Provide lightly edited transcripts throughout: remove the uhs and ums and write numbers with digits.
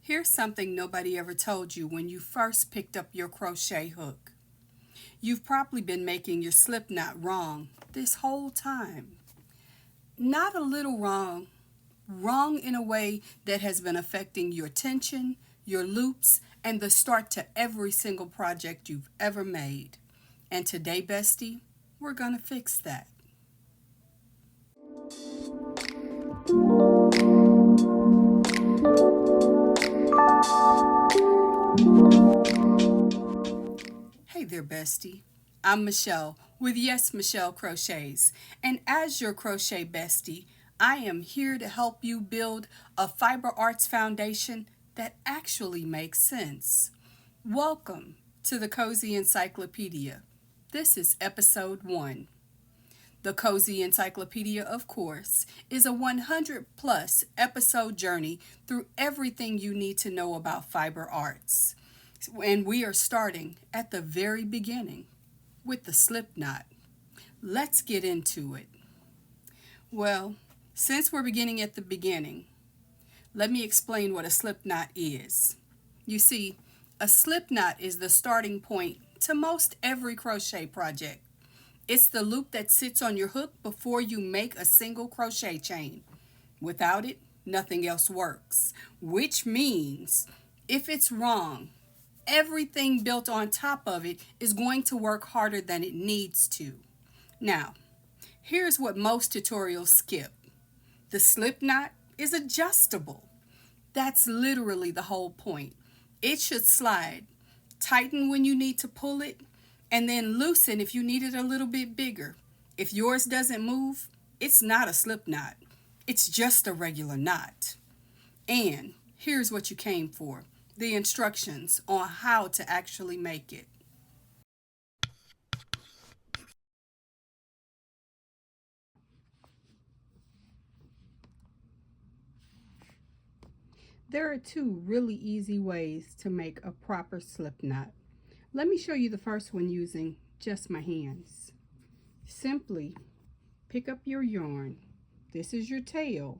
Here's something nobody ever told you when you first picked up your crochet hook. You've probably been making your slip knot wrong this whole time. Not a little wrong, wrong in a way that has been affecting your tension, your loops, and the start to every single project you've ever made. And today, bestie, we're gonna fix that. Hey there, bestie. I'm Michelle with YesMichelle Crochets, and as your crochet bestie, I am here to help you build a fiber arts foundation that actually makes sense. Welcome to the Cozy Encyclopedia. This is episode 1. The Cozy Encyclopedia, of course, is a 100 plus episode journey through everything you need to know about fiber arts. And we are starting at the very beginning with the slip knot. Let's get into it. Well, since we're beginning at the beginning, let me explain what a slip knot is. You see, a slip knot is the starting point to most every crochet project. It's the loop that sits on your hook before you make a single crochet chain. Without it, nothing else works, which means if it's wrong, everything built on top of it is going to work harder than it needs to. Now, here's what most tutorials skip. The slip knot is adjustable. That's literally the whole point. It should slide, tighten when you need to pull it, and then loosen if you need it a little bit bigger. If yours doesn't move, it's not a slip knot. It's just a regular knot. And here's what you came for. The instructions on how to actually make it. There are two really easy ways to make a proper slip knot. Let me show you the first one using just my hands. Simply pick up your yarn. This is your tail.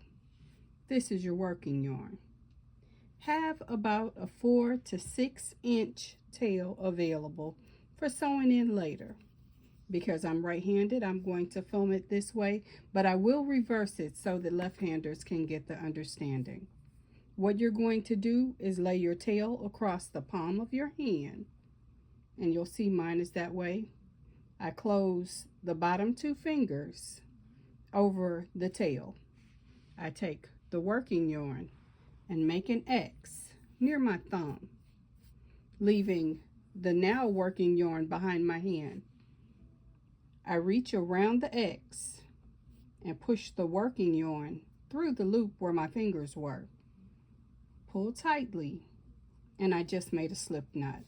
This is your working yarn. Have about a 4 to 6 inch tail available for sewing in later. Because I'm right-handed, I'm going to film it this way, but I will reverse it so that left-handers can get the understanding. What you're going to do is lay your tail across the palm of your hand, and you'll see mine is that way. I close the bottom 2 fingers over the tail. I take the working yarn and make an X near my thumb, leaving the now working yarn behind my hand. I reach around the X and push the working yarn through the loop where my fingers were. Pull tightly, and I just made a slip knot.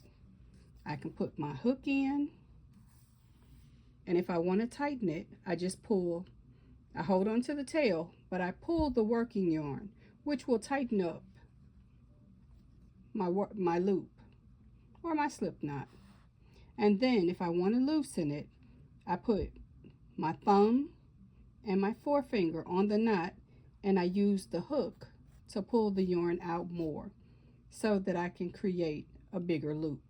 I can put my hook in, and if I want to tighten it, I just pull. I hold on to the tail, but I pull the working yarn, which will tighten up my loop or my slip knot. And then if I want to loosen it, I put my thumb and my forefinger on the knot, and I use the hook to pull the yarn out more so that I can create a bigger loop.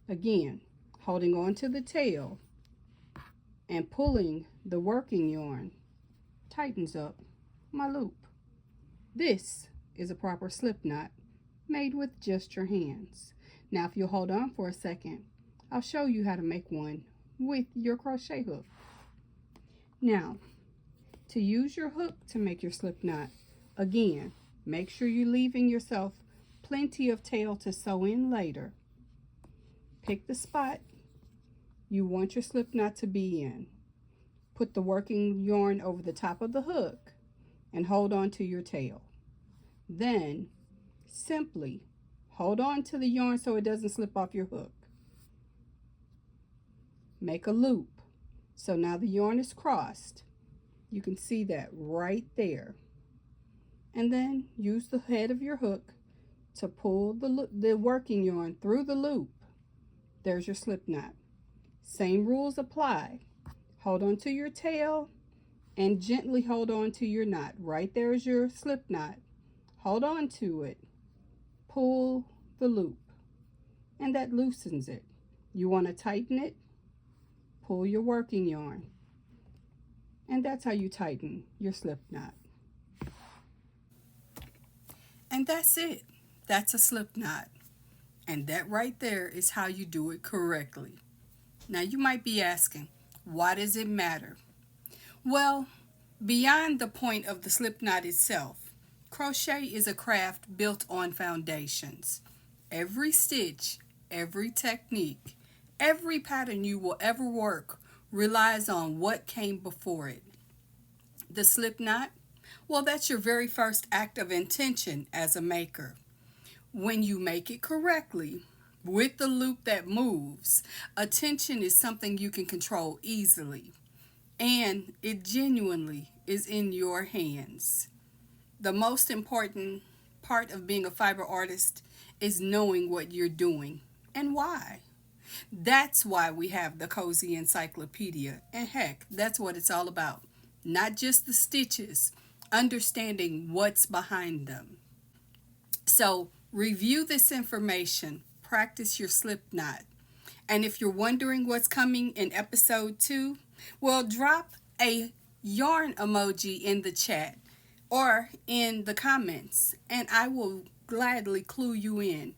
Again, holding on to the tail and pulling the working yarn tightens up my loop. This is a proper slip knot made with just your hands. Now if you'll hold on for a second, I'll show you how to make one with your crochet hook. Now, to use your hook to make your slip knot, again, make sure you're leaving yourself plenty of tail to sew in later. Pick the spot you want your slip knot to be in. Put the working yarn over the top of the hook and hold on to your tail. Then simply hold on to the yarn so it doesn't slip off your hook. Make a loop. So now the yarn is crossed. You can see that right there. And then use the head of your hook to pull the working yarn through the loop. There's your slip knot. Same rules apply. Hold on to your tail and gently hold on to your knot. Right there is your slip knot. Hold on to it. pull the loop, and that loosens it. You want to tighten it, pull your working yarn, and that's how you tighten your slip knot. And that's it. That's a slip knot. And that right there is how you do it correctly. Now you might be asking, why does it matter? Well, beyond the point of the slip knot itself, crochet is a craft built on foundations. Every stitch, every technique, every pattern you will ever work relies on what came before it. The slip knot, well, that's your very first act of intention as a maker. When you make it correctly, with the loop that moves, attention is something you can control easily, and it genuinely is in your hands. The most important part of being a fiber artist is knowing what you're doing and why. That's why we have the Cozy Encyclopedia, and heck, that's what it's all about. Not just the stitches, understanding what's behind them. So review this information, practice your slip knot. And if you're wondering what's coming in episode 2, well, drop a yarn emoji in the chat or in the comments, and I will gladly clue you in.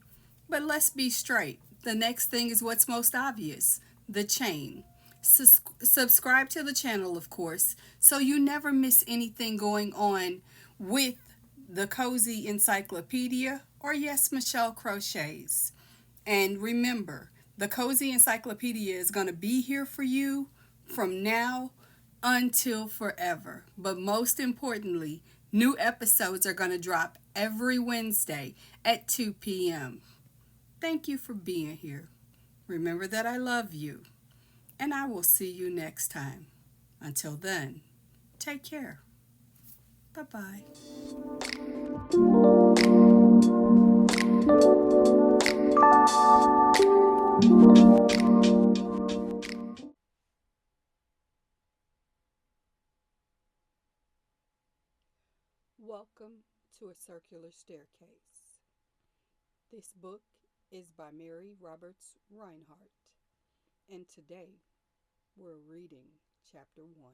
But let's be straight. The next thing is what's most obvious, the chain. Subscribe to the channel, of course, so you never miss anything going on with the Cozy Encyclopedia or YesMichelle Crochets. And remember, the Cozy Encyclopedia is going to be here for you from now until forever. But most importantly, new episodes are going to drop every Wednesday at 2 p.m. Thank you for being here. Remember that I love you, and I will see you next time. Until then, take care. Bye-bye. Welcome to A Circular Staircase. This book is by Mary Roberts Reinhardt, and today we're reading Chapter 1.